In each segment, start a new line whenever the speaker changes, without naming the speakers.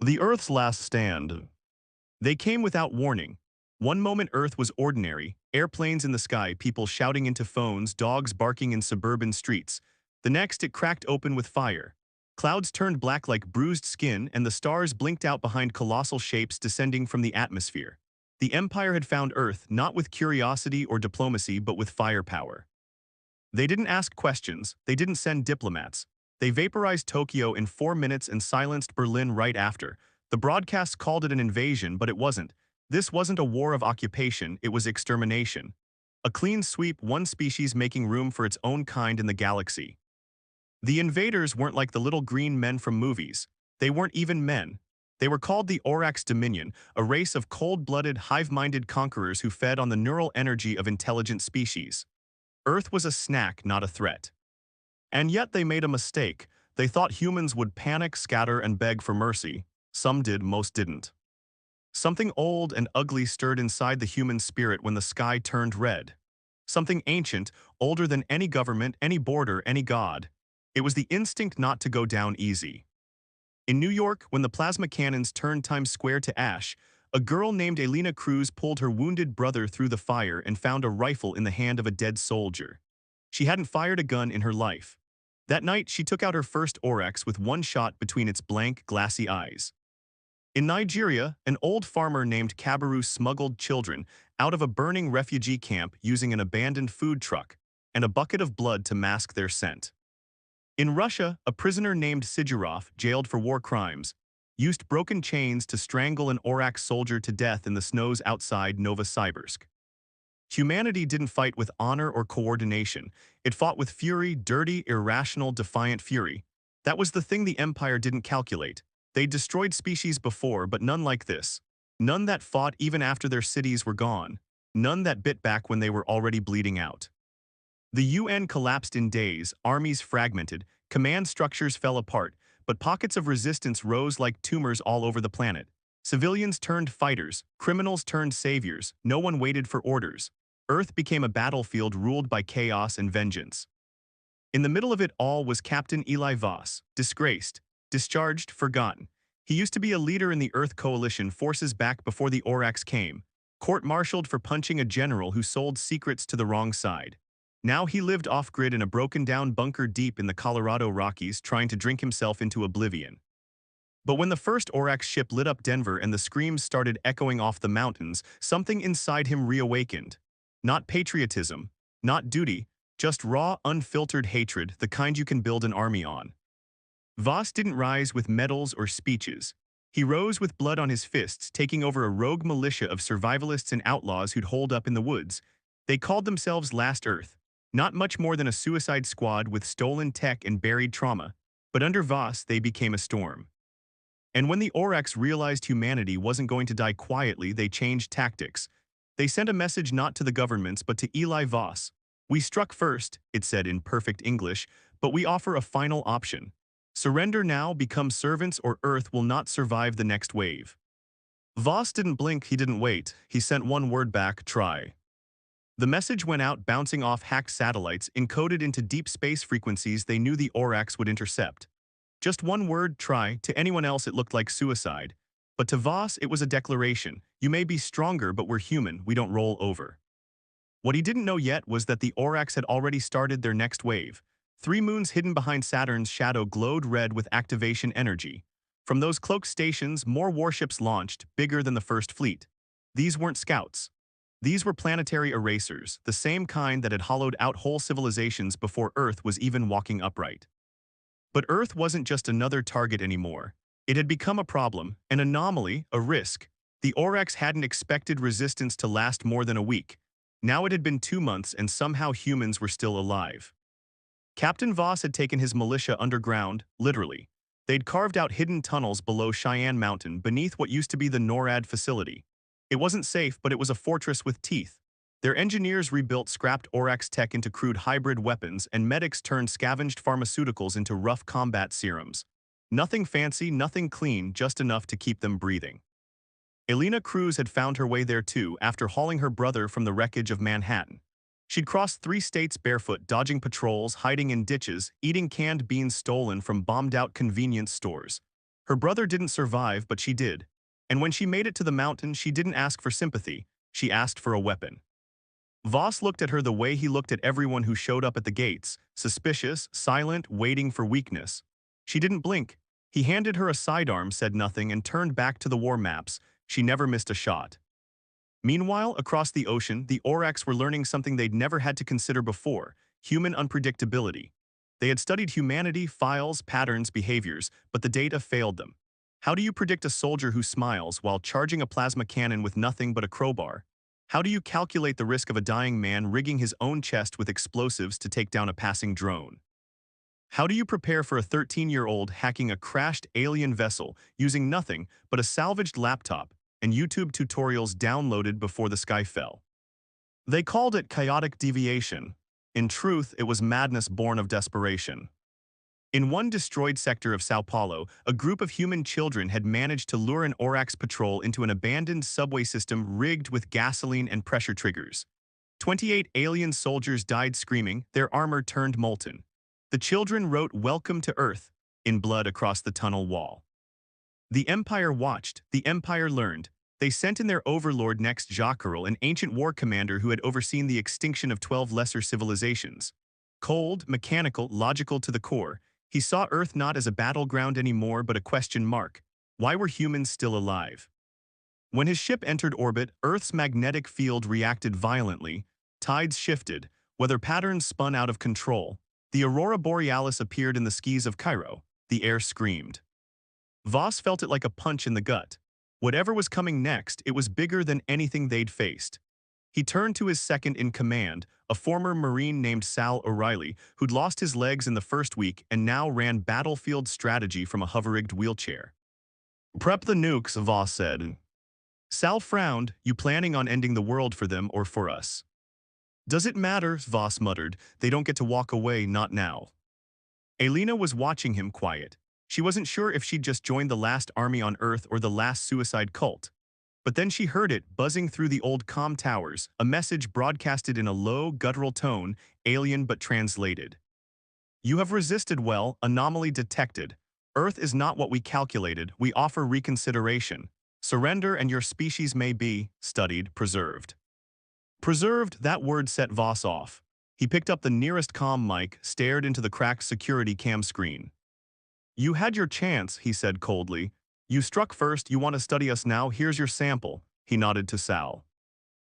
The Earth's last stand. They came without warning. One moment Earth was ordinary, airplanes in the sky, people shouting into phones, dogs barking in suburban streets. The next it cracked open with fire. Clouds turned black like bruised skin and the stars blinked out behind colossal shapes descending from the atmosphere. The Empire had found Earth not with curiosity or diplomacy but with firepower. They didn't ask questions, they didn't send diplomats. They vaporized Tokyo in 4 minutes and silenced Berlin right after. The broadcasts called it an invasion, but it wasn't. This wasn't a war of occupation, it was extermination. A clean sweep, one species making room for its own kind in the galaxy. The invaders weren't like the little green men from movies. They weren't even men. They were called the Orax Dominion, a race of cold-blooded, hive-minded conquerors who fed on the neural energy of intelligent species. Earth was a snack, not a threat. And yet they made a mistake. They thought humans would panic, scatter, and beg for mercy. Some did, most didn't. Something old and ugly stirred inside the human spirit when the sky turned red. Something ancient, older than any government, any border, any god. It was the instinct not to go down easy. In New York, when the plasma cannons turned Times Square to ash, a girl named Elena Cruz pulled her wounded brother through the fire and found a rifle in the hand of a dead soldier. She hadn't fired a gun in her life. That night, she took out her first Oryx with one shot between its blank, glassy eyes. In Nigeria, an old farmer named Kabaru smuggled children out of a burning refugee camp using an abandoned food truck and a bucket of blood to mask their scent. In Russia, a prisoner named Sigurov, jailed for war crimes, used broken chains to strangle an Oryx soldier to death in the snows outside Novosibirsk. Humanity didn't fight with honor or coordination. It fought with fury, dirty, irrational, defiant fury. That was the thing the Empire didn't calculate. They'd destroyed species before, but none like this. None that fought even after their cities were gone. None that bit back when they were already bleeding out. The UN collapsed in days, armies fragmented, command structures fell apart, but pockets of resistance rose like tumors all over the planet. Civilians turned fighters, criminals turned saviors, no one waited for orders. Earth became a battlefield ruled by chaos and vengeance. In the middle of it all was Captain Eli Voss, disgraced, discharged, forgotten. He used to be a leader in the Earth Coalition forces back before the Orax came, court-martialed for punching a general who sold secrets to the wrong side. Now he lived off-grid in a broken-down bunker deep in the Colorado Rockies trying to drink himself into oblivion. But when the first Orax ship lit up Denver and the screams started echoing off the mountains, something inside him reawakened. Not patriotism, not duty, just raw, unfiltered hatred, the kind you can build an army on. Voss didn't rise with medals or speeches. He rose with blood on his fists, taking over a rogue militia of survivalists and outlaws who'd holed up in the woods. They called themselves Last Earth, not much more than a suicide squad with stolen tech and buried trauma, but under Voss they became a storm. And when the Orax realized humanity wasn't going to die quietly, they changed tactics. They sent a message not to the governments but to Eli Voss. "We struck first," it said in perfect English, "but we offer a final option. Surrender now, become servants, or Earth will not survive the next wave." Voss didn't blink, he didn't wait. He sent one word back: try. The message went out, bouncing off hacked satellites encoded into deep space frequencies they knew the Orax would intercept. Just one word, try. To anyone else it looked like suicide. But to Voss it was a declaration. You may be stronger, but we're human, we don't roll over. What he didn't know yet was that the Orax had already started their next wave. 3 moons hidden behind Saturn's shadow glowed red with activation energy. From those cloaked stations, more warships launched, bigger than the first fleet. These weren't scouts. These were planetary erasers, the same kind that had hollowed out whole civilizations before Earth was even walking upright. But Earth wasn't just another target anymore. It had become a problem, an anomaly, a risk. The Orax hadn't expected resistance to last more than a week. Now it had been 2 months and somehow humans were still alive. Captain Voss had taken his militia underground, literally. They'd carved out hidden tunnels below Cheyenne Mountain beneath what used to be the NORAD facility. It wasn't safe, but it was a fortress with teeth. Their engineers rebuilt scrapped Orax tech into crude hybrid weapons, and medics turned scavenged pharmaceuticals into rough combat serums. Nothing fancy, nothing clean, just enough to keep them breathing. Elena Cruz had found her way there too after hauling her brother from the wreckage of Manhattan. She'd crossed 3 states barefoot, dodging patrols, hiding in ditches, eating canned beans stolen from bombed-out convenience stores. Her brother didn't survive, but she did. And when she made it to the mountain, she didn't ask for sympathy. She asked for a weapon. Voss looked at her the way he looked at everyone who showed up at the gates, suspicious, silent, waiting for weakness. She didn't blink. He handed her a sidearm, said nothing, and turned back to the war maps. She never missed a shot. Meanwhile, across the ocean, the Aurochs were learning something they'd never had to consider before: human unpredictability. They had studied humanity, files, patterns, behaviors, but the data failed them. How do you predict a soldier who smiles while charging a plasma cannon with nothing but a crowbar? How do you calculate the risk of a dying man rigging his own chest with explosives to take down a passing drone? How do you prepare for a 13-year-old hacking a crashed alien vessel using nothing but a salvaged laptop and YouTube tutorials downloaded before the sky fell? They called it chaotic deviation. In truth, it was madness born of desperation. In one destroyed sector of Sao Paulo, a group of human children had managed to lure an Aurochs patrol into an abandoned subway system rigged with gasoline and pressure triggers. 28 alien soldiers died screaming, their armor turned molten. The children wrote "Welcome to Earth" in blood across the tunnel wall. The Empire watched, the Empire learned. They sent in their overlord next Jacaril, an ancient war commander who had overseen the extinction of 12 lesser civilizations. Cold, mechanical, logical to the core, he saw Earth not as a battleground anymore but a question mark. Why were humans still alive? When his ship entered orbit, Earth's magnetic field reacted violently. Tides shifted, weather patterns spun out of control. The aurora borealis appeared in the skies of Cairo. The air screamed. Voss felt it like a punch in the gut. Whatever was coming next, it was bigger than anything they'd faced. He turned to his second-in-command, a former Marine named Sal O'Reilly, who'd lost his legs in the first week and now ran battlefield strategy from a hover-rigged wheelchair. "Prep the nukes," Voss said. Sal frowned. "You planning on ending the world for them or for us?" "Does it matter?" Voss muttered. "They don't get to walk away, not now." Elena was watching him, quiet. She wasn't sure if she'd just joined the last army on Earth or the last suicide cult. But then she heard it, buzzing through the old comm towers, a message broadcasted in a low, guttural tone, alien but translated. "You have resisted well, anomaly detected. Earth is not what we calculated, we offer reconsideration. Surrender and your species may be, studied, preserved." Preserved, that word set Voss off. He picked up the nearest comm mic, stared into the cracked security cam screen. "You had your chance," he said coldly. "You struck first, you want to study us now, here's your sample." He nodded to Sal.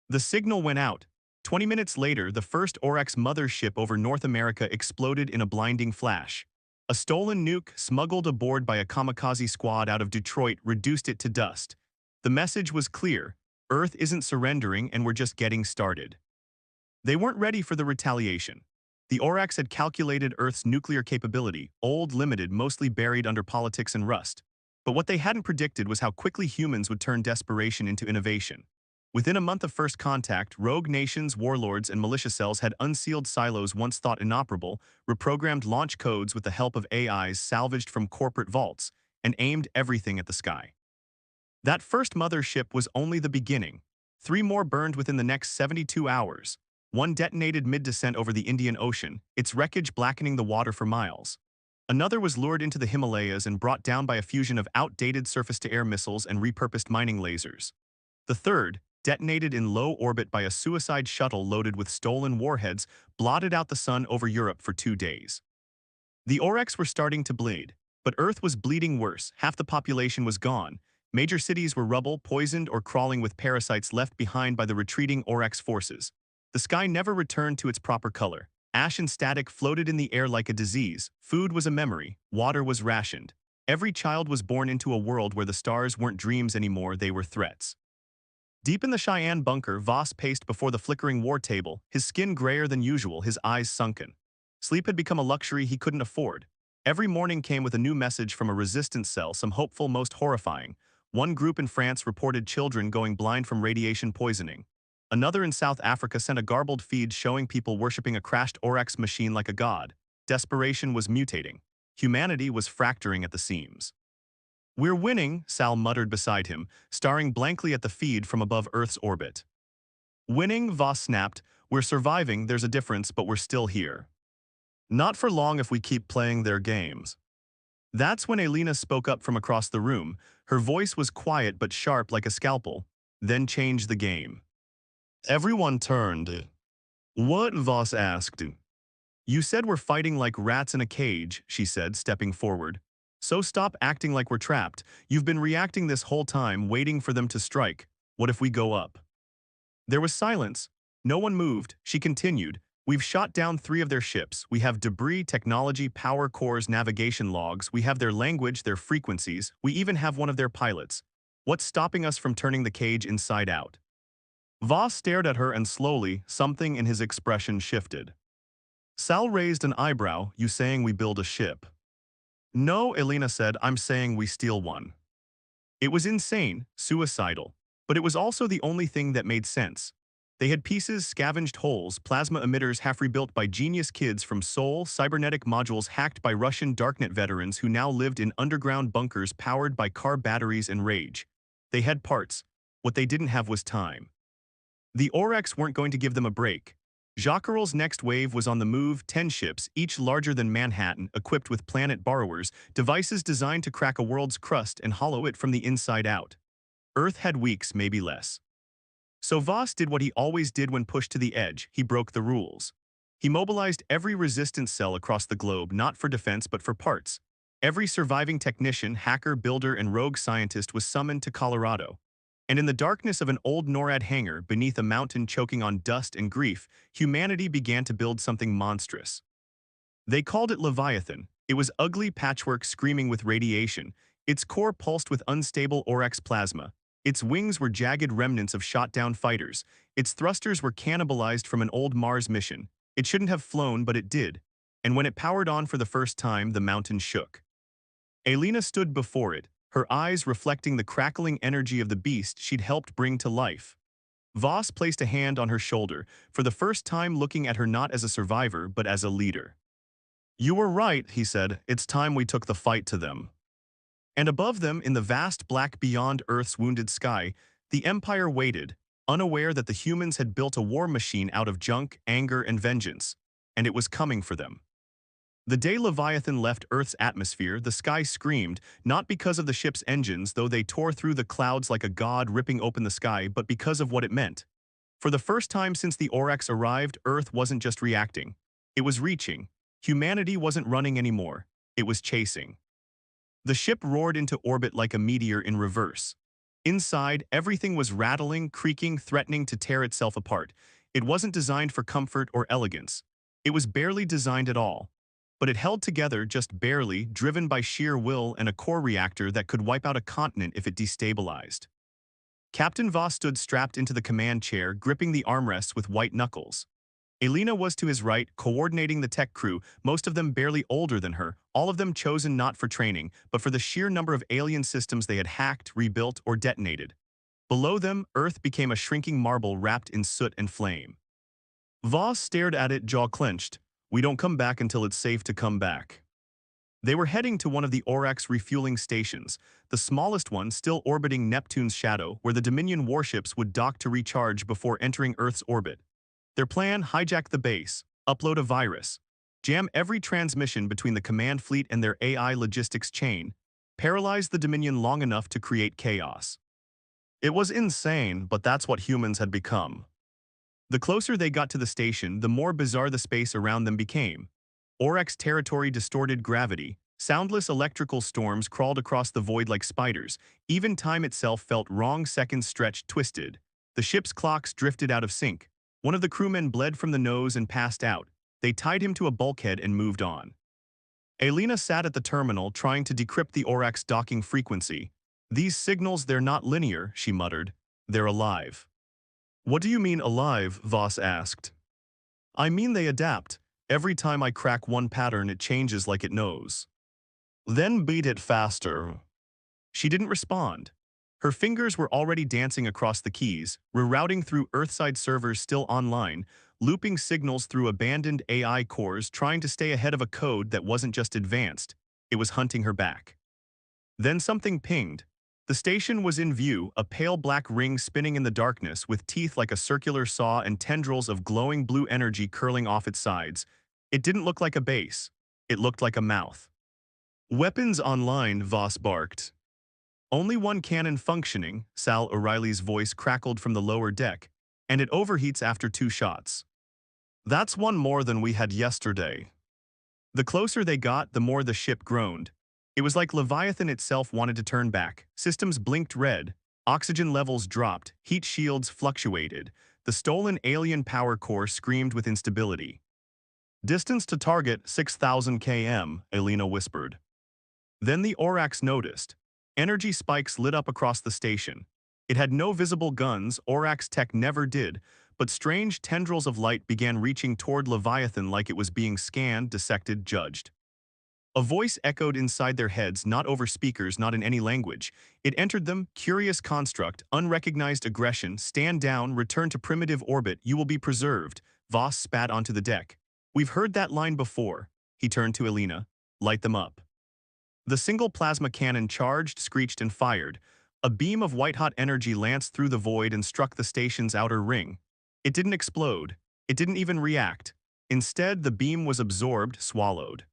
The signal went out. 20 minutes later, the first Aurochs mothership over North America exploded in a blinding flash. A stolen nuke, smuggled aboard by a kamikaze squad out of Detroit, reduced it to dust. The message was clear: Earth isn't surrendering and we're just getting started. They weren't ready for the retaliation. The Aurochs had calculated Earth's nuclear capability, old, limited, mostly buried under politics and rust. But what they hadn't predicted was how quickly humans would turn desperation into innovation. Within a month of first contact, rogue nations, warlords, and militia cells had unsealed silos once thought inoperable, reprogrammed launch codes with the help of AIs salvaged from corporate vaults, and aimed everything at the sky. That first mothership was only the beginning. 3 more burned within the next 72 hours. One detonated mid-descent over the Indian Ocean, its wreckage blackening the water for miles. Another was lured into the Himalayas and brought down by a fusion of outdated surface-to-air missiles and repurposed mining lasers. The third, detonated in low orbit by a suicide shuttle loaded with stolen warheads, blotted out the sun over Europe for 2 days. The Aurochs were starting to bleed, but Earth was bleeding worse. Half the population was gone. Major cities were rubble, poisoned, or crawling with parasites left behind by the retreating Aurochs forces. The sky never returned to its proper color. Ash and static floated in the air like a disease. Food was a memory. Water was rationed. Every child was born into a world where the stars weren't dreams anymore, they were threats. Deep in the Cheyenne bunker, Voss paced before the flickering war table, his skin grayer than usual, his eyes sunken. Sleep had become a luxury he couldn't afford. Every morning came with a new message from a resistance cell, some hopeful, most horrifying. One group in France reported children going blind from radiation poisoning. Another in South Africa sent a garbled feed showing people worshipping a crashed Aurochs machine like a god. Desperation was mutating. Humanity was fracturing at the seams. "We're winning," Sal muttered beside him, staring blankly at the feed from above Earth's orbit. "Winning," Voss snapped. "We're surviving, there's a difference, but we're still here. Not for long if we keep playing their games." That's when Elena spoke up from across the room. Her voice was quiet but sharp like a scalpel. Then changed the game. Everyone turned. What? Voss asked. You said we're fighting like rats in a cage, she said, stepping forward. So stop acting like we're trapped. You've been reacting this whole time, waiting for them to strike. What if we go up? There was silence. No one moved. She continued. We've shot down 3 of their ships. We have debris, technology, power cores, navigation logs. We have their language, their frequencies. We even have one of their pilots. What's stopping us from turning the cage inside out? Voss stared at her and slowly, something in his expression shifted. Sal raised an eyebrow. You saying we build a ship? No, Elena said, I'm saying we steal one. It was insane, suicidal, but it was also the only thing that made sense. They had pieces, scavenged holes, plasma emitters half rebuilt by genius kids from Seoul, cybernetic modules hacked by Russian darknet veterans who now lived in underground bunkers powered by car batteries and rage. They had parts. What they didn't have was time. The Orex weren't going to give them a break. Jacquerel's next wave was on the move, 10 ships, each larger than Manhattan, equipped with planet borrowers, devices designed to crack a world's crust and hollow it from the inside out. Earth had weeks, maybe less. So Voss did what he always did when pushed to the edge. He broke the rules. He mobilized every resistance cell across the globe, not for defense but for parts. Every surviving technician, hacker, builder, and rogue scientist was summoned to Colorado. And in the darkness of an old NORAD hangar, beneath a mountain choking on dust and grief, humanity began to build something monstrous. They called it Leviathan. It was ugly patchwork screaming with radiation. Its core pulsed with unstable Orex plasma. Its wings were jagged remnants of shot-down fighters. Its thrusters were cannibalized from an old Mars mission. It shouldn't have flown, but it did. And when it powered on for the first time, the mountain shook. Elena stood before it, her eyes reflecting the crackling energy of the beast she'd helped bring to life. Voss placed a hand on her shoulder, for the first time looking at her not as a survivor but as a leader. You were right, he said. It's time we took the fight to them. And above them, in the vast black beyond Earth's wounded sky, the Empire waited, unaware that the humans had built a war machine out of junk, anger, and vengeance, and it was coming for them. The day Leviathan left Earth's atmosphere, the sky screamed, not because of the ship's engines, though they tore through the clouds like a god ripping open the sky, but because of what it meant. For the first time since the Orex arrived, Earth wasn't just reacting. It was reaching. Humanity wasn't running anymore. It was chasing. The ship roared into orbit like a meteor in reverse. Inside, everything was rattling, creaking, threatening to tear itself apart. It wasn't designed for comfort or elegance. It was barely designed at all. But it held together just barely, driven by sheer will and a core reactor that could wipe out a continent if it destabilized. Captain Voss stood strapped into the command chair, gripping the armrests with white knuckles. Elena was to his right, coordinating the tech crew, most of them barely older than her, all of them chosen not for training, but for the sheer number of alien systems they had hacked, rebuilt, or detonated. Below them, Earth became a shrinking marble wrapped in soot and flame. Voss stared at it, jaw clenched. We don't come back until it's safe to come back. They were heading to one of the Orex refueling stations, the smallest one still orbiting Neptune's shadow, where the Dominion warships would dock to recharge before entering Earth's orbit. Their plan: hijack the base, upload a virus, jam every transmission between the command fleet and their AI logistics chain, paralyze the Dominion long enough to create chaos. It was insane, but that's what humans had become. The closer they got to the station, the more bizarre the space around them became. Orex territory distorted gravity. Soundless electrical storms crawled across the void like spiders. Even time itself felt wrong, seconds stretched, twisted. The ship's clocks drifted out of sync. One of the crewmen bled from the nose and passed out. They tied him to a bulkhead and moved on. Elena sat at the terminal, trying to decrypt the Orex docking frequency. These signals, they're not linear, she muttered. They're alive. What do you mean alive? Voss asked. I mean they adapt. Every time I crack one pattern, it changes like it knows. Then beat it faster. She didn't respond. Her fingers were already dancing across the keys, rerouting through Earthside servers still online, looping signals through abandoned AI cores, trying to stay ahead of a code that wasn't just advanced, it was hunting her back. Then something pinged. The station was in view, a pale black ring spinning in the darkness with teeth like a circular saw and tendrils of glowing blue energy curling off its sides. It didn't look like a base. It looked like a mouth. Weapons online, Voss barked. Only one cannon functioning, Sal O'Reilly's voice crackled from the lower deck, and it overheats after 2 shots. That's one more than we had yesterday. The closer they got, the more the ship groaned. It was like Leviathan itself wanted to turn back. Systems blinked red, oxygen levels dropped, heat shields fluctuated. The stolen alien power core screamed with instability. Distance to target 6,000 km, Elena whispered. Then the Orax noticed. Energy spikes lit up across the station. It had no visible guns, Orax tech never did, but strange tendrils of light began reaching toward Leviathan like it was being scanned, dissected, judged. A voice echoed inside their heads, not over speakers, not in any language. It entered them, curious construct, unrecognized aggression, stand down, return to primitive orbit, you will be preserved. Voss spat onto the deck. We've heard that line before. He turned to Elena. Light them up. The single plasma cannon charged, screeched, and fired. A beam of white-hot energy lanced through the void and struck the station's outer ring. It didn't explode. It didn't even react. Instead, the beam was absorbed, swallowed.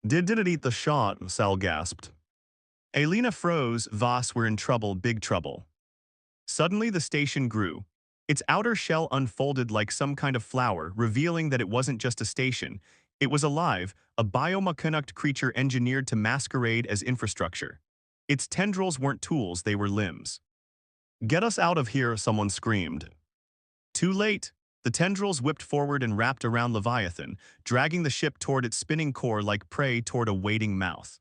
Did it eat the shot? Sal gasped. Elena froze. Voss were in trouble, big trouble. Suddenly the station grew. Its outer shell unfolded like some kind of flower, revealing that it wasn't just a station. It was alive, a biomechanic creature engineered to masquerade as infrastructure. Its tendrils weren't tools, they were limbs. Get us out of here, someone screamed. Too late. The tendrils whipped forward and wrapped around Leviathan, dragging the ship toward its spinning core like prey toward a waiting mouth.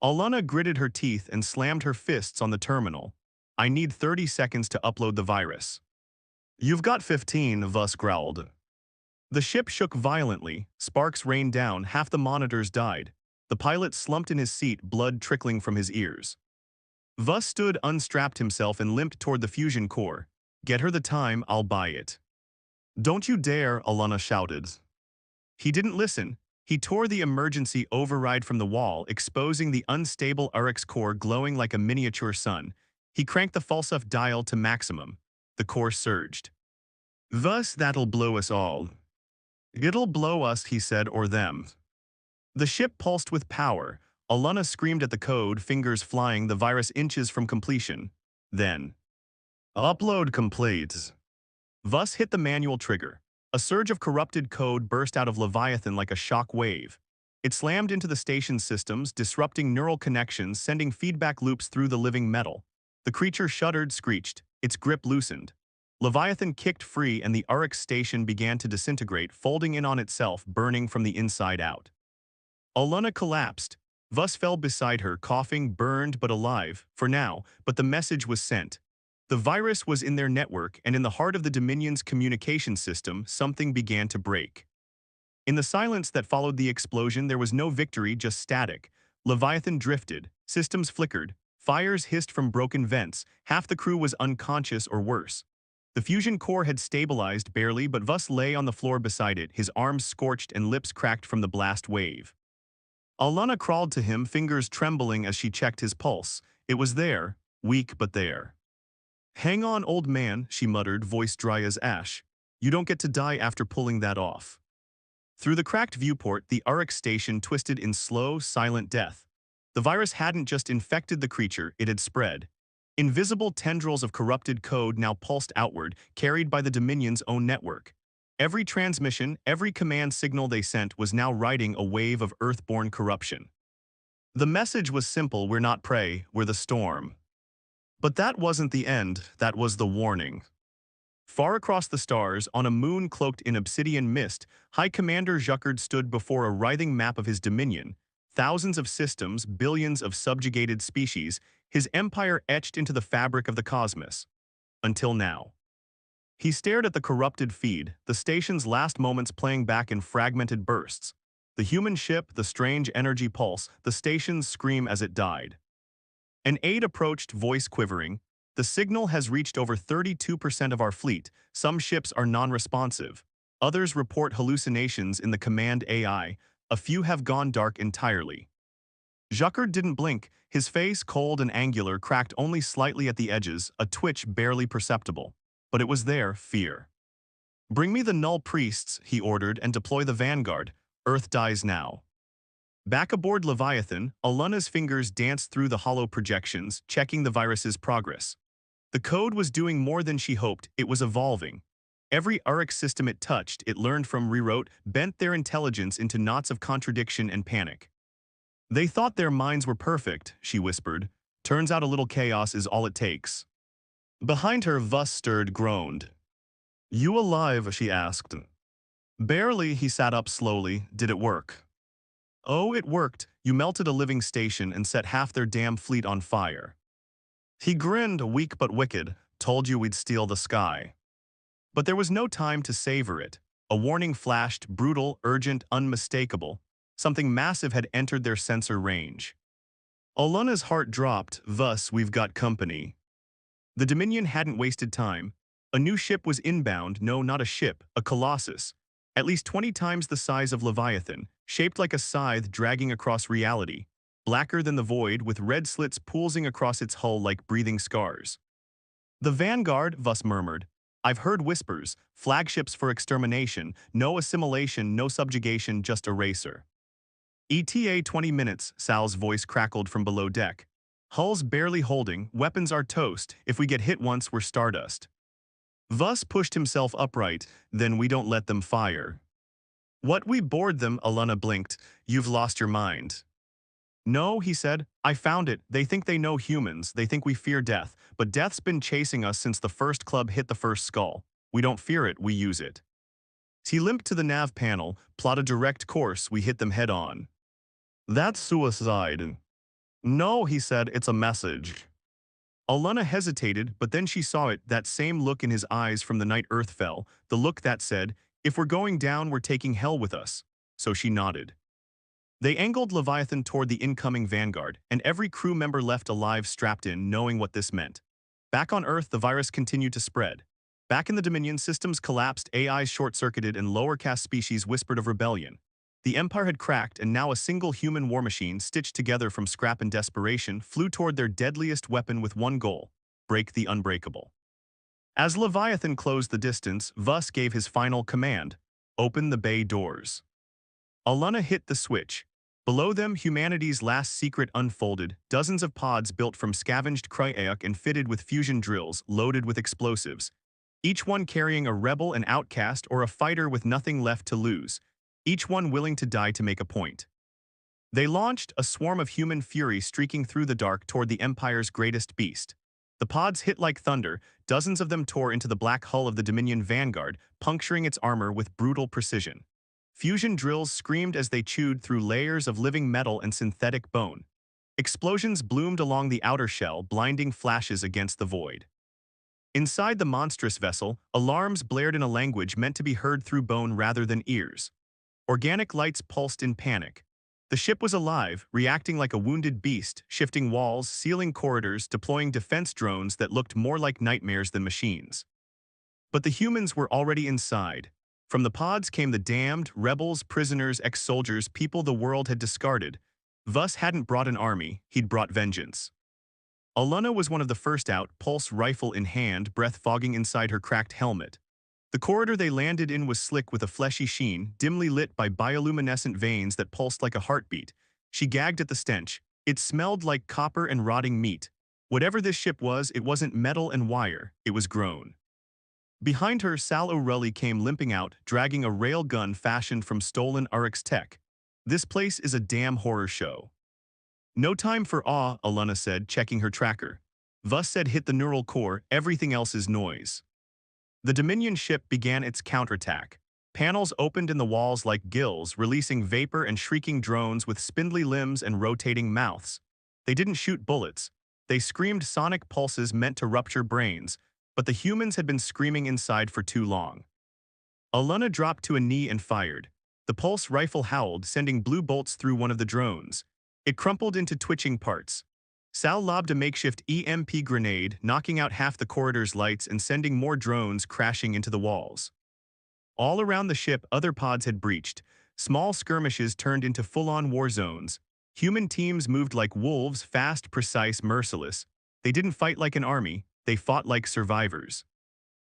Alana gritted her teeth and slammed her fists on the terminal. I need 30 seconds to upload the virus. You've got 15, Voss growled. The ship shook violently, sparks rained down, half the monitors died. The pilot slumped in his seat, blood trickling from his ears. Voss stood, unstrapped himself, and limped toward the fusion core. Get her the time, I'll buy it. Don't you dare, Alana shouted. He didn't listen. He tore the emergency override from the wall, exposing the unstable Urix core glowing like a miniature sun. He cranked the Falsuf dial to maximum. The core surged. Thus, that'll blow us all. It'll blow us, he said, or them. The ship pulsed with power. Alana screamed at the code, fingers flying, the virus inches from completion. Then, upload complete. Voss hit the manual trigger. A surge of corrupted code burst out of Leviathan like a shock wave. It slammed into the station's systems, disrupting neural connections, sending feedback loops through the living metal. The creature shuddered, screeched. Its grip loosened. Leviathan kicked free and the Urix station began to disintegrate, folding in on itself, burning from the inside out. Alana collapsed. Voss fell beside her, coughing, burned but alive, for now, but the message was sent. The virus was in their network, and in the heart of the Dominion's communication system, something began to break. In the silence that followed the explosion, there was no victory, just static. Leviathan drifted, systems flickered, fires hissed from broken vents, half the crew was unconscious or worse. The fusion core had stabilized barely, but Voss lay on the floor beside it, his arms scorched and lips cracked from the blast wave. Alana crawled to him, fingers trembling as she checked his pulse. It was there, weak but there. Hang on, old man, she muttered, voice dry as ash. You don't get to die after pulling that off. Through the cracked viewport, the Urix station twisted in slow, silent death. The virus hadn't just infected the creature, it had spread. Invisible tendrils of corrupted code now pulsed outward, carried by the Dominion's own network. Every transmission, every command signal they sent was now riding a wave of Earth-born corruption. The message was simple: we're not prey, we're the storm. But that wasn't the end, that was the warning. Far across the stars, on a moon cloaked in obsidian mist, High Commander Juckard stood before a writhing map of his dominion. Thousands of systems, billions of subjugated species, his empire etched into the fabric of the cosmos. Until now. He stared at the corrupted feed, the station's last moments playing back in fragmented bursts. The human ship, the strange energy pulse, the station's scream as it died. An aide approached, voice quivering. The signal has reached over 32% of our fleet. Some ships are non-responsive. Others report hallucinations in the command AI. A few have gone dark entirely. Juckard didn't blink, his face, cold and angular, cracked only slightly at the edges, a twitch barely perceptible. But it was there, fear. Bring me the null priests, he ordered, and deploy the vanguard. Earth dies now. Back aboard Leviathan, Aluna's fingers danced through the hollow projections, checking the virus's progress. The code was doing more than she hoped. It was evolving. Every URIC system it touched, it learned from, rewrote, bent their intelligence into knots of contradiction and panic. They thought their minds were perfect, she whispered. Turns out a little chaos is all it takes. Behind her, Vus stirred, groaned. You alive? She asked. Barely, he sat up slowly. Did it work? Oh, it worked. You melted a living station and set half their damn fleet on fire. He grinned, weak but wicked. Told you we'd steal the sky. But there was no time to savor it. A warning flashed, brutal, urgent, unmistakable. Something massive had entered their sensor range. Oluna's heart dropped. Thus, we've got company. The Dominion hadn't wasted time. A new ship was inbound. No, not a ship, a colossus. At least 20 times the size of Leviathan, shaped like a scythe dragging across reality. Blacker than the void, with red slits pooling across its hull like breathing scars. The Vanguard, Vus murmured. I've heard whispers, flagships for extermination, no assimilation, no subjugation, just eraser. ETA 20 minutes, Sal's voice crackled from below deck. Hulls barely holding, weapons are toast, if we get hit once we're stardust. Vus pushed himself upright, then we don't let them fire. What, we bored them? Aluna blinked. You've lost your mind. No, he said, I found it. They think they know humans, they think we fear death, but death's been chasing us since the first club hit the first skull. We don't fear it, we use it. He limped to the nav panel, plot a direct course, we hit them head on. That's suicide. No, he said, it's a message. Aluna hesitated, but then she saw it, that same look in his eyes from the night Earth fell, the look that said, if we're going down, we're taking hell with us. So she nodded. They angled Leviathan toward the incoming Vanguard, and every crew member left alive strapped in, knowing what this meant. Back on Earth, the virus continued to spread. Back in the Dominion, systems collapsed, AIs short-circuited, and lower-caste species whispered of rebellion. The Empire had cracked, and now a single human war machine, stitched together from scrap and desperation, flew toward their deadliest weapon with one goal: break the unbreakable. As Leviathan closed the distance, Vus gave his final command: open the bay doors. Aluna hit the switch. Below them, humanity's last secret unfolded, dozens of pods built from scavenged cryoc and fitted with fusion drills, loaded with explosives. Each one carrying a rebel, an outcast, or a fighter with nothing left to lose. Each one willing to die to make a point. They launched, a swarm of human fury streaking through the dark toward the Empire's greatest beast. The pods hit like thunder, dozens of them tore into the black hull of the Dominion Vanguard, puncturing its armor with brutal precision. Fusion drills screamed as they chewed through layers of living metal and synthetic bone. Explosions bloomed along the outer shell, blinding flashes against the void. Inside the monstrous vessel, alarms blared in a language meant to be heard through bone rather than ears. Organic lights pulsed in panic. The ship was alive, reacting like a wounded beast, shifting walls, sealing corridors, deploying defense drones that looked more like nightmares than machines. But the humans were already inside. From the pods came the damned, rebels, prisoners, ex-soldiers, people the world had discarded. Vus hadn't brought an army, he'd brought vengeance. Aluna was one of the first out, pulse rifle in hand, breath fogging inside her cracked helmet. The corridor they landed in was slick with a fleshy sheen, dimly lit by bioluminescent veins that pulsed like a heartbeat. She gagged at the stench. It smelled like copper and rotting meat. Whatever this ship was, it wasn't metal and wire, it was grown. Behind her, Sal O'Reilly came limping out, dragging a rail gun fashioned from stolen Urix tech. This place is a damn horror show. No time for awe, Aluna said, checking her tracker. Vus said hit the neural core, everything else is noise. The Dominion ship began its counterattack. Panels opened in the walls like gills, releasing vapor and shrieking drones with spindly limbs and rotating mouths. They didn't shoot bullets. They screamed sonic pulses meant to rupture brains, but the humans had been screaming inside for too long. Aluna dropped to a knee and fired. The pulse rifle howled, sending blue bolts through one of the drones. It crumpled into twitching parts. Sal lobbed a makeshift EMP grenade, knocking out half the corridor's lights and sending more drones crashing into the walls. All around the ship, other pods had breached. Small skirmishes turned into full-on war zones. Human teams moved like wolves, fast, precise, merciless. They didn't fight like an army, they fought like survivors.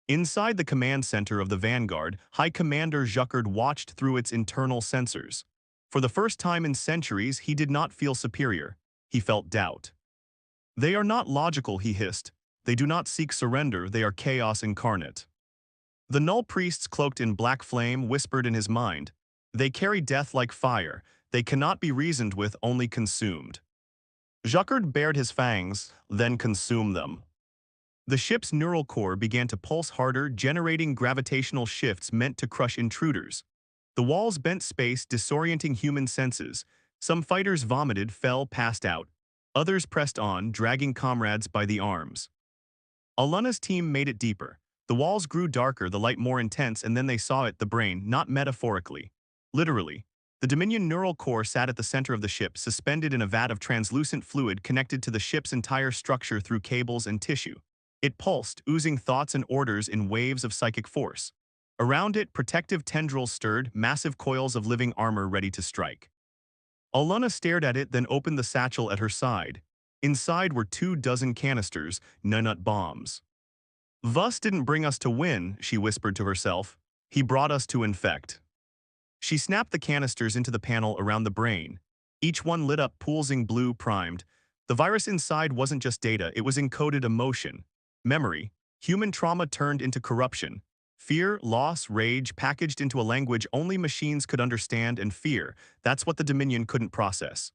Inside the command center of the Vanguard, High Commander Juckard watched through its internal sensors. For the first time in centuries, he did not feel superior. He felt doubt. They are not logical, he hissed. They do not seek surrender, they are chaos incarnate. The null priests cloaked in black flame whispered in his mind. They carry death like fire. They cannot be reasoned with, only consumed. Jacquard bared his fangs, then consumed them. The ship's neural core began to pulse harder, generating gravitational shifts meant to crush intruders. The walls bent space, disorienting human senses. Some fighters vomited, fell, passed out. Others pressed on, dragging comrades by the arms. Aluna's team made it deeper. The walls grew darker, the light more intense, and then they saw it, the brain, not metaphorically. Literally. The Dominion neural core sat at the center of the ship, suspended in a vat of translucent fluid connected to the ship's entire structure through cables and tissue. It pulsed, oozing thoughts and orders in waves of psychic force. Around it, protective tendrils stirred, massive coils of living armor ready to strike. Aluna stared at it, then opened the satchel at her side. Inside were 24 canisters, nut bombs. Vus didn't bring us to win, she whispered to herself. He brought us to infect. She snapped the canisters into the panel around the brain. Each one lit up, pulsing blue, primed. The virus inside wasn't just data, it was encoded emotion. Memory, human trauma turned into corruption. Fear, loss, rage, packaged into a language only machines could understand, and fear, that's what the Dominion couldn't process.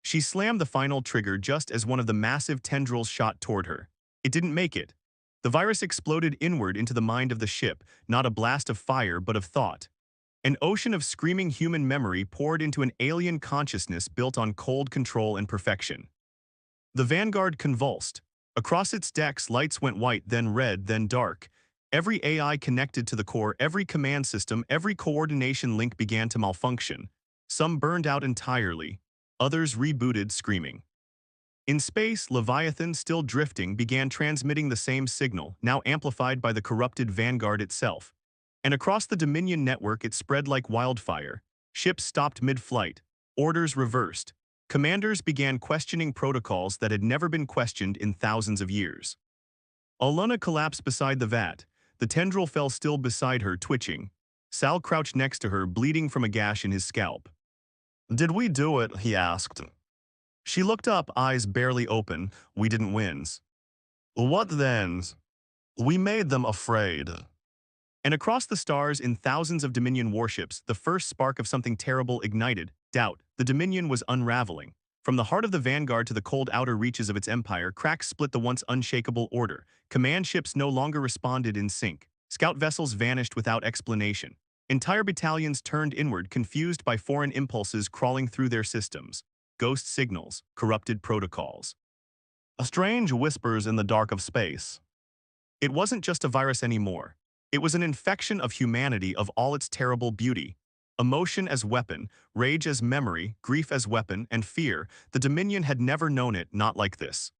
She slammed the final trigger just as one of the massive tendrils shot toward her. It didn't make it. The virus exploded inward into the mind of the ship, not a blast of fire but of thought. An ocean of screaming human memory poured into an alien consciousness built on cold control and perfection. The Vanguard convulsed. Across its decks, lights went white, then red, then dark. Every AI connected to the core, every command system, every coordination link began to malfunction. Some burned out entirely. Others rebooted, screaming. In space, Leviathan, still drifting, began transmitting the same signal, now amplified by the corrupted Vanguard itself. And across the Dominion network it spread like wildfire. Ships stopped mid-flight. Orders reversed. Commanders began questioning protocols that had never been questioned in thousands of years. Aluna collapsed beside the vat. The tendril fell still beside her, twitching. Sal crouched next to her, bleeding from a gash in his scalp. "Did we do it?" he asked. She looked up, eyes barely open. "We didn't win." "What then?" "We made them afraid." And across the stars, in thousands of Dominion warships, the first spark of something terrible ignited. Doubt. The Dominion was unraveling. From the heart of the Vanguard to the cold outer reaches of its empire, cracks split the once unshakable order. Command ships no longer responded in sync. Scout vessels vanished without explanation. Entire battalions turned inward, confused by foreign impulses crawling through their systems. Ghost signals, corrupted protocols. Strange whispers in the dark of space. It wasn't just a virus anymore. It was an infection of humanity, of all its terrible beauty. Emotion as weapon, rage as memory, grief as weapon, and fear. The Dominion had never known it, not like this.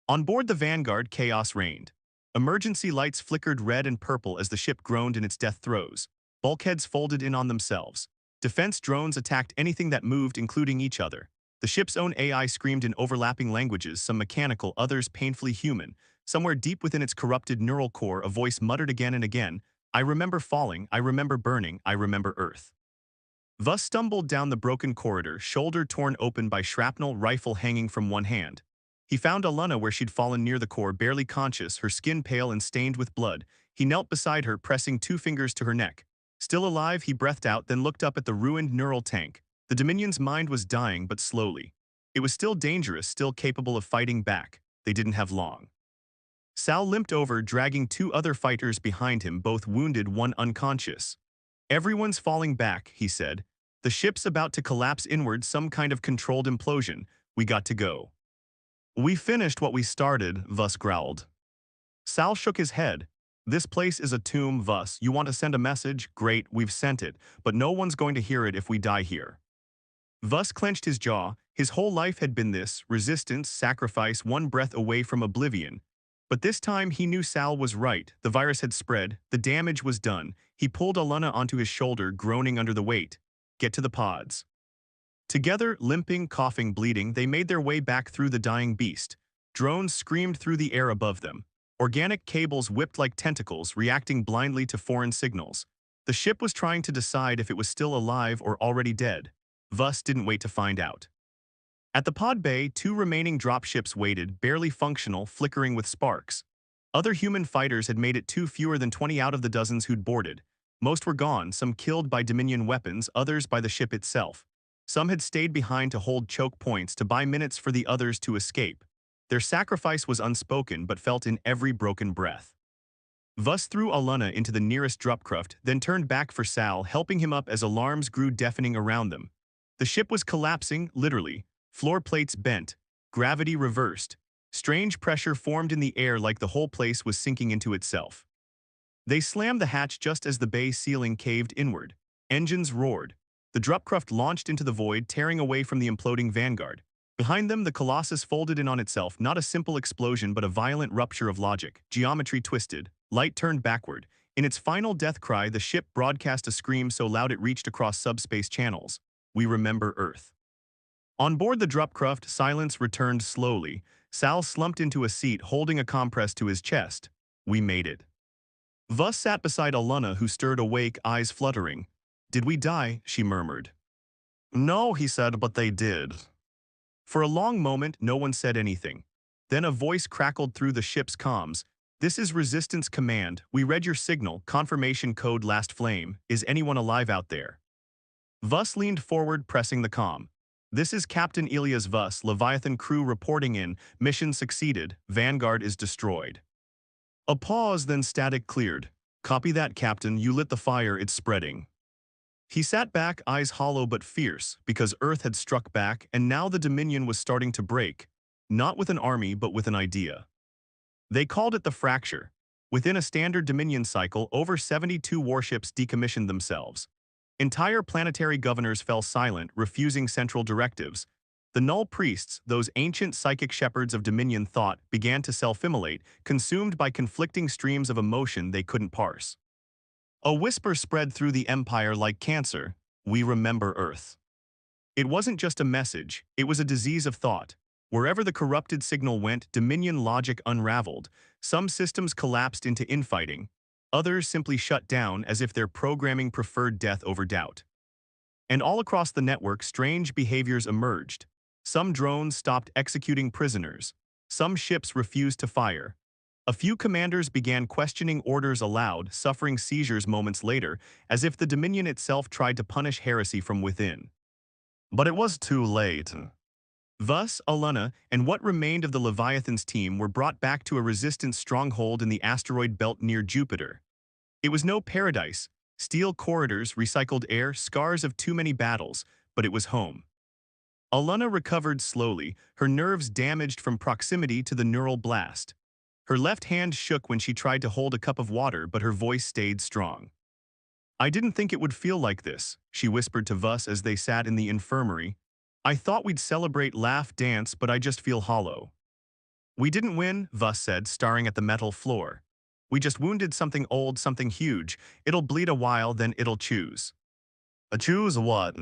On board the Vanguard, chaos reigned. Emergency lights flickered red and purple as the ship groaned in its death throes. Bulkheads folded in on themselves. Defense drones attacked anything that moved, including each other. The ship's own AI screamed in overlapping languages, some mechanical, others painfully human. Somewhere deep within its corrupted neural core, a voice muttered again and again, "I remember falling, I remember burning, I remember Earth." Vus stumbled down the broken corridor, shoulder torn open by shrapnel, rifle hanging from one hand. He found Aluna where she'd fallen near the core, barely conscious, her skin pale and stained with blood. He knelt beside her, pressing 2 fingers to her neck. Still alive, he breathed out, then looked up at the ruined neural tank. The Dominion's mind was dying, but slowly. It was still dangerous, still capable of fighting back. They didn't have long. Sal limped over, dragging 2 other fighters behind him, both wounded, one unconscious. "Everyone's falling back," he said. "The ship's about to collapse inward, some kind of controlled implosion. We got to go." "We finished what we started," Vus growled. Sal shook his head. "This place is a tomb, Vus. You want to send a message? Great, we've sent it, but no one's going to hear it if we die here." Vus clenched his jaw. His whole life had been this: resistance, sacrifice, one breath away from oblivion. But this time he knew Sal was right. The virus had spread. The damage was done. He pulled Aluna onto his shoulder, groaning under the weight. "Get to the pods." Together, limping, coughing, bleeding, they made their way back through the dying beast. Drones screamed through the air above them. Organic cables whipped like tentacles, reacting blindly to foreign signals. The ship was trying to decide if it was still alive or already dead. Vus didn't wait to find out. At the pod bay, two remaining dropships waited, barely functional, flickering with sparks. Other human fighters had made it too fewer than 20 out of the dozens who'd boarded. Most were gone, some killed by Dominion weapons, others by the ship itself. Some had stayed behind to hold choke points to buy minutes for the others to escape. Their sacrifice was unspoken but felt in every broken breath. Vus threw Alana into the nearest dropcraft, then turned back for Sal, helping him up as alarms grew deafening around them. The ship was collapsing, literally. Floor plates bent, gravity reversed. Strange pressure formed in the air like the whole place was sinking into itself. They slammed the hatch just as the bay ceiling caved inward. Engines roared. The dropcraft launched into the void, tearing away from the imploding vanguard. Behind them, the Colossus folded in on itself, not a simple explosion but a violent rupture of logic. Geometry twisted. Light turned backward. In its final death cry, the ship broadcast a scream so loud it reached across subspace channels. We remember Earth. On board the dropcraft, silence returned slowly. Sal slumped into a seat, holding a compress to his chest. We made it. Vus sat beside Alana, who stirred awake, eyes fluttering. Did we die? She murmured. No, he said, but they did. For a long moment, no one said anything. Then a voice crackled through the ship's comms. This is Resistance Command. We read your signal, confirmation code last flame. Is anyone alive out there? Vus leaned forward, pressing the comm. This is Captain Elias Vus, Leviathan crew reporting in. Mission succeeded. Vanguard is destroyed. A pause, then static cleared. Copy that, Captain. You lit the fire, it's spreading. He sat back, eyes hollow but fierce, because Earth had struck back, and now the Dominion was starting to break. Not with an army, but with an idea. They called it the fracture. Within a standard Dominion cycle, over 72 warships decommissioned themselves. Entire planetary governors fell silent, refusing central directives. The null priests, those ancient psychic shepherds of Dominion thought, began to self-immolate, consumed by conflicting streams of emotion they couldn't parse. A whisper spread through the Empire like cancer. We remember Earth. It wasn't just a message, it was a disease of thought. Wherever the corrupted signal went, Dominion logic unraveled. Some systems collapsed into infighting. Others simply shut down as if their programming preferred death over doubt. And all across the network, strange behaviors emerged. Some drones stopped executing prisoners. Some ships refused to fire. A few commanders began questioning orders aloud, suffering seizures moments later, as if the Dominion itself tried to punish heresy from within. But it was too late. Vus, Alana, and what remained of the Leviathan's team were brought back to a resistance stronghold in the asteroid belt near Jupiter. It was no paradise, steel corridors, recycled air, scars of too many battles, but it was home. Alana recovered slowly, her nerves damaged from proximity to the neural blast. Her left hand shook when she tried to hold a cup of water, but her voice stayed strong. I didn't think it would feel like this, she whispered to Vus as they sat in the infirmary. I thought we'd celebrate, laugh, dance, but I just feel hollow. We didn't win, Vus said, staring at the metal floor. We just wounded something old, something huge. It'll bleed a while, then it'll choose. Choose what?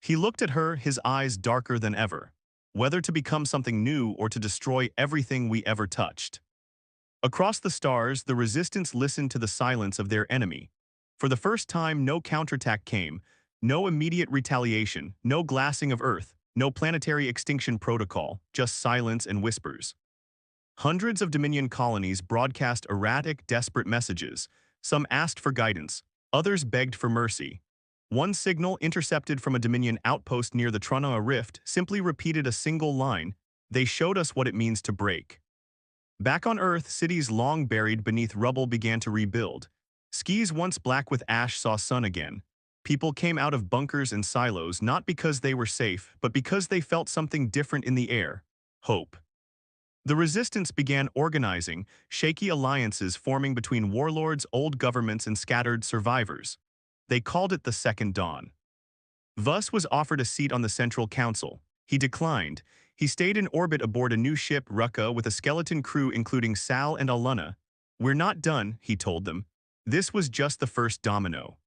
He looked at her, his eyes darker than ever. Whether to become something new or to destroy everything we ever touched. Across the stars, the Resistance listened to the silence of their enemy. For the first time, no counterattack came, no immediate retaliation, no glassing of Earth, no planetary extinction protocol, just silence and whispers. Hundreds of Dominion colonies broadcast erratic, desperate messages. Some asked for guidance, others begged for mercy. One signal, intercepted from a Dominion outpost near the Trunna Rift, simply repeated a single line: they showed us what it means to break. Back on Earth, cities long buried beneath rubble began to rebuild. Skies once black with ash saw sun again. People came out of bunkers and silos not because they were safe, but because they felt something different in the air: hope. The Resistance began organizing, shaky alliances forming between warlords, old governments, and scattered survivors. They called it the Second Dawn. Vus was offered a seat on the Central Council. He declined. He stayed in orbit aboard a new ship, Rucka, with a skeleton crew including Sal and Alana. We're not done, he told them. This was just the first domino.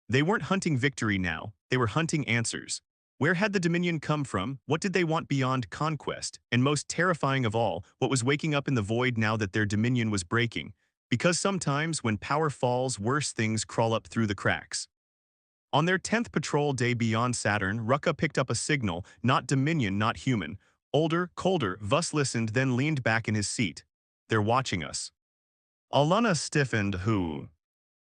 They weren't hunting victory now, they were hunting answers. Where had the Dominion come from? What did they want beyond conquest? And most terrifying of all, what was waking up in the void now that their Dominion was breaking? Because sometimes, when power falls, worse things crawl up through the cracks. On their 10th patrol day beyond Saturn, Rucka picked up a signal, not Dominion, not human. Older, colder, Vus listened, then leaned back in his seat. They're watching us. Alana stiffened. Who?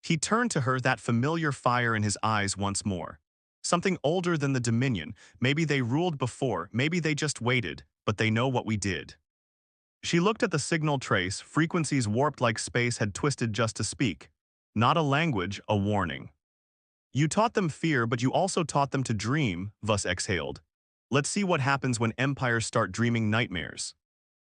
He turned to her, that familiar fire in his eyes once more. Something older than the Dominion. Maybe they ruled before, maybe they just waited, but they know what we did. She looked at the signal trace, frequencies warped like space had twisted just to speak. Not a language, a warning. You taught them fear, but you also taught them to dream, Vus exhaled. Let's see what happens when empires start dreaming nightmares.